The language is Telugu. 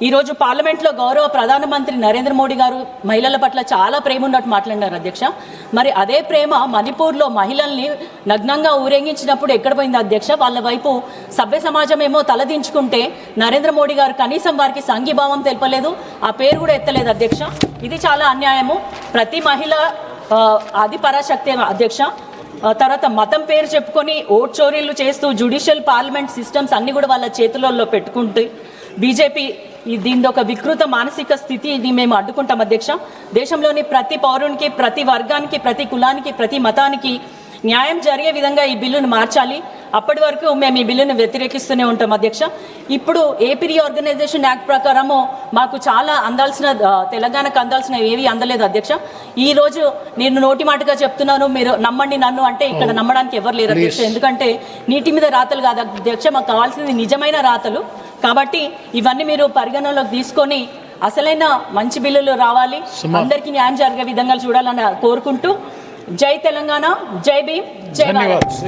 ఈరోజు పార్లమెంట్లో గౌరవ ప్రధానమంత్రి నరేంద్ర మోడీ గారు మహిళల పట్ల చాలా ప్రేమ ఉన్నట్టు మాట్లాడినారు అధ్యక్ష. మరి అదే ప్రేమ మణిపూర్లో మహిళల్ని నగ్నంగా ఊరేగించినప్పుడు ఎక్కడ పోయింది అధ్యక్ష? వాళ్ళ వైపు సభ్య సమాజం ఏమో తలదించుకుంటే నరేంద్ర మోడీ గారు కనీసం వారికి సంఘీభావం తెలపలేదు, ఆ పేరు కూడా ఎత్తలేదు అధ్యక్ష. ఇది చాలా అన్యాయము. ప్రతి మహిళ అది పరాశక్తి అధ్యక్ష. తర్వాత మతం పేరు చెప్పుకొని ఓట్ చోరీలు చేస్తూ జ్యుడిషియల్ పార్లమెంట్ సిస్టమ్స్ అన్ని కూడా వాళ్ళ చేతులలో పెట్టుకుంటూ బీజేపీ దీని ఒక వికృత మానసిక స్థితిని మేము అడ్డుకుంటాం అధ్యక్ష. దేశంలోని ప్రతి పౌరునికి, ప్రతి వర్గానికి, ప్రతి కులానికి, ప్రతి మతానికి న్యాయం జరిగే విధంగా ఈ బిల్లును మార్చాలి. అప్పటి వరకు మేము ఈ బిల్లును వ్యతిరేకిస్తూనే ఉంటాం అధ్యక్ష. ఇప్పుడు ఏపీ రీఆర్గనైజేషన్ యాక్ట్ ప్రకారము మాకు చాలా అందాల్సిన, తెలంగాణకు అందాల్సిన ఏవి అందలేదు అధ్యక్ష. ఈ రోజు నేను నోటి మాటగా చెప్తున్నాను, మీరు నమ్మండి నన్ను అంటే ఇక్కడ నమ్మడానికి ఎవరు లేరు అధ్యక్ష. ఎందుకంటే నీటి మీద రాతలు కాదు అధ్యక్ష, మాకు కావాల్సింది నిజమైన రాతలు. కాబట్టి ఇవన్నీ మీరు పరిగణనలోకి తీసుకొని అసలైన మంచి బిల్లులు రావాలి, అందరికీ న్యాయం జరిగే విధంగా చూడాలని కోరుకుంటూ జై తెలంగాణ, జై భీమ్, జై భారత్.